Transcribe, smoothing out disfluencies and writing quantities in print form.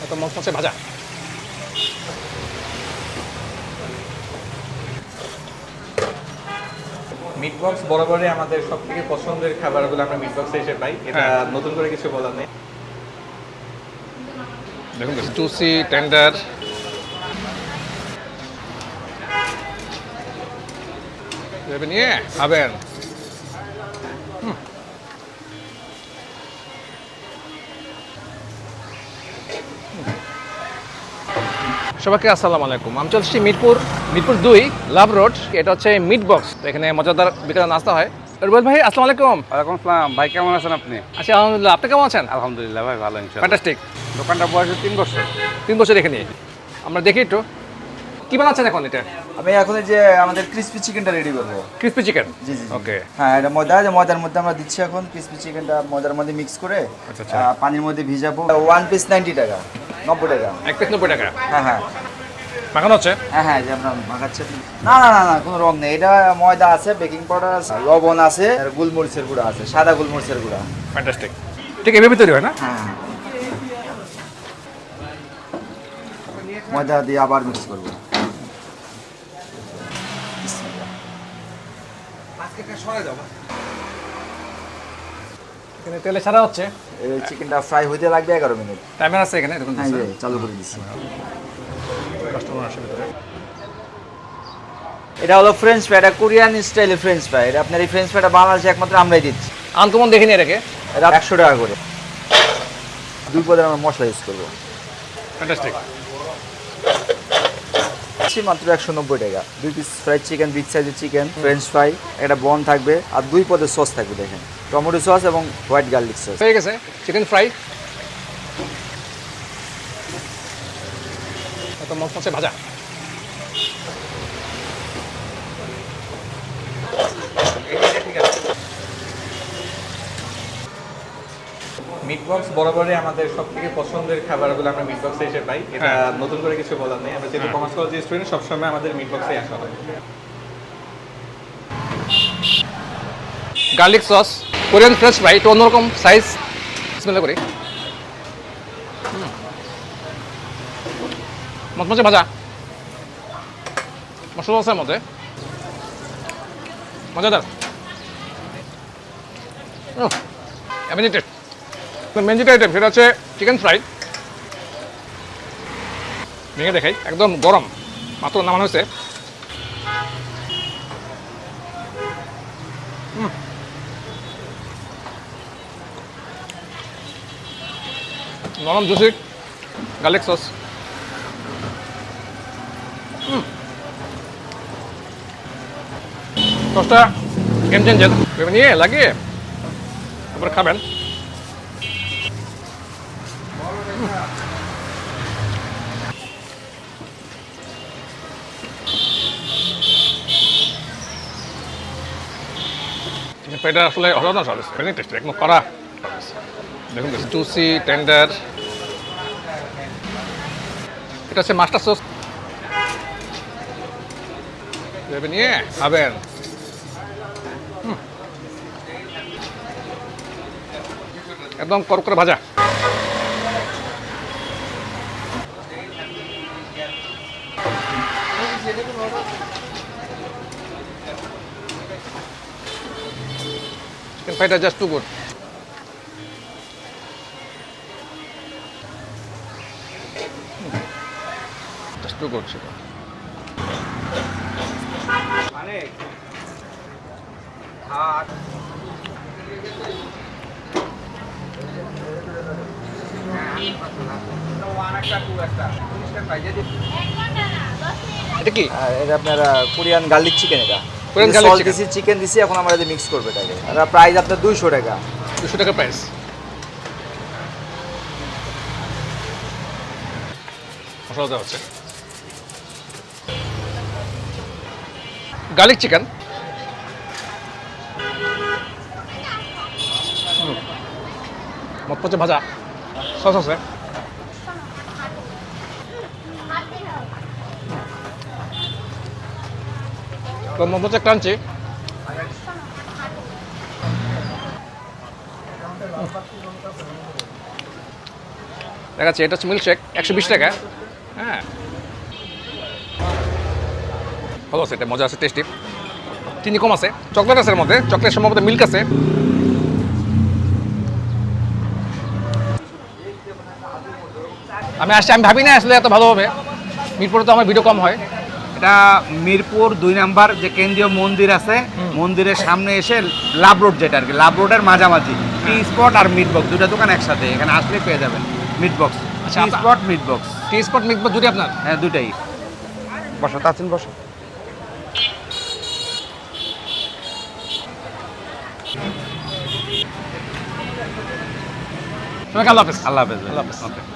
একদম মচমচে ভাজা। মিট বক্স বরাবরই আমাদের সবথেকে পছন্দের খাবারগুলো আমরা মিট বক্সে এসে পাই। এটা নতুন করে কিছু বলার নেই। দেখুন জুসি টেন্ডার, নিয়ে খাবেন। সবাইকে আসসালামু আলাইকুম। আমি চলছি মিরপুর 2 লাভ রোড। এটা হচ্ছে মিট বক্স। এখানে মজাদার বিকেলের নাস্তা হয়। রুবেল ভাই আসসালামু আলাইকুম। ওয়ালাইকুম আসসালাম ভাই, কেমন আছেন আপনি? আচ্ছা আলহামদুলিল্লাহ, আপনি কেমন আছেন? আলহামদুলিল্লাহ ভাই, ভালো ইনশাআল্লাহ। ফ্যান্টাস্টিক। দোকানটা বয়স 3 বছর। 3 বছর এখানে। আমরা দেখি একটু কি বানাচ্ছেন এখন। এটা আমি এখন এই যে আমাদের ক্রিসপি চিকেনটা রেডি করবো। Crispy chicken. জি জি ওকে। হ্যাঁ, এটা ময়দার মধ্যে আমরা দিচ্ছি এখন ক্রিসপি চিকেনটা ময়দার মধ্যে মিক্স করে আচ্ছা। পানির মধ্যে ভিজাবো। 1 পিস 90 টাকা, 90 টাকা। এক পিস 90 টাকা। হ্যাঁ মাখানো হচ্ছে। হ্যাঁ যে আমরা মাখাচ্ছি। না কোনো রং নেই। এটা ময়দা আছে, বেকিং পাউডার আছে, লবণ আছে, আর গোলমরিচের গুঁড়া আছে, সাদা গোলমরিচের গুঁড়া। ফ্যান্টাস্টিক। ঠিক এভাবে তৈরি হয় না? হ্যাঁ ময়দা দিয়ে আবার মিক্স করবো। এখানে তেলে ছাড়া হচ্ছে। এই চিকেনটা ফ্রাই হইতে লাগবে 11 মিনিট। টাইমার আছে এখানে, দেখুন। হ্যাঁ, এই যে চালু করে দিচ্ছি। কাস্টমার আসে ভিতরে। এটা হলো ফ্রেঞ্চ ফ্রাই, এটা কোরিয়ান স্টাইলে ফ্রেঞ্চ ফ্রাই। এটা আপনার এই ফ্রেঞ্চ ফ্রাইটা বাংলাদেশে একমাত্র আমরাই দিচ্ছি। আনকমন দেখিনি এটাকে। এটা 100 টাকা করে। 2 পদের আমরা মশলা ইউজ করবো। ফ্যান্টাস্টিক। মাত্র 190 টাকা। 2 পিস ফ্রাইড চিকেন, বিগ সাইজের চিকেন, ফ্রেঞ্চ ফ্রাই, একটা বন থাকবে, আর 2 পদের সস থাকবে। দেখেন, টমেটো সস এবং হোয়াইট গার্লিক সস। হয়ে গেছে চিকেন ফ্রাই। এত মচমচে ভাজা। মিট বক্স বরাবরই আমাদের সবথেকে পছন্দের খাবারগুলো আমরা মিট বক্সে এসে পাই। এটা নতুন করে কিছু বলার নেই। আমরা যেহেতু কমার্স কলেজের স্টুডেন্ট, সবসময় আমাদের মিট বক্সে আসা হয়। Garlic sauce, Korean French fry, একটু অন্যরকম সাইজ। স্মেল করি। মচমচে ভাজা, মশলা আছে মধ্যে, মজাদার। অ্যামিনেটেড। মেন যেটা আইটেম সেটা হচ্ছে চিকেন ফ্রাই। ভেঙে দেখাই, একদম গরম, মাত্র নামানো হয়েছে। নরম জুসি গার্লিক সস। সসটা গেম চেঞ্জার। নিয়ে লাগিয়ে তারপরে খাবেন। চিকেন ফ্রাইটা আসলে অসাধারণ সার্ভিস, ভেরি টেস্টি, একদম কড়া সার্ভিস। দেখুন জুসি টেন্ডার। এটা হচ্ছে মাস্টার সস। নিয়ে খাবেন। একদম করকরে ভাজা। চিকেন ফ্রাইটা just too good. Just too good সেটা। এটা কি? আর এটা আপনার কোরিয়ান গার্লিক চিকেন। এটা কোরিয়ান garlic chicken। দিছি, চিকেন দিছি, এখন আমরা এটা মিক্স করবো এটাকে। এটা প্রাইস আপনার 200 টাকা। 200 টাকা প্রাইস। মশলা দেওয়া হচ্ছে। Garlic chicken. মচমচে ভাজা, সস আছে। মচমচে ক্রাঞ্চি। দেখাচ্ছি, এটা হচ্ছে মিল্কশেক 120 টাকা। হ্যাঁ, ভালো আছে, এটা মজা আছে, টেস্টি, চিনি কম আছে, চকলেট আছে এর মধ্যে, চকলেট সম্ভবত মিল্ক আছে। আমি আসছি, আমি ভাবি না আসলে এত ভালো হবে। মিরপুরে তো আমার ভিডিও কম হয়। এটা মিরপুর 2 নাম্বার যে কেন্দ্রীয় মন্দির আছে, মন্দিরের সামনে এসে লাভ রোড, যেটা আর কি লাভ রোডের মাঝামাঝি, টি স্পট আর মিট বক্স দুটো দোকান একসাথে, এখানে আসলে পেয়ে যাবেন মিট বক্স। আচ্ছা, টি স্পট, মিট বক্স, টি স্পট মিরপুর দুটি আপনার? হ্যাঁ দুটাই। বসো, তাচ্ছেন বসো। সবাইকে আল্লাহ হাফেজ। আল্লাহ হাফেজ। আল্লাহ হাফেজ। ওকে।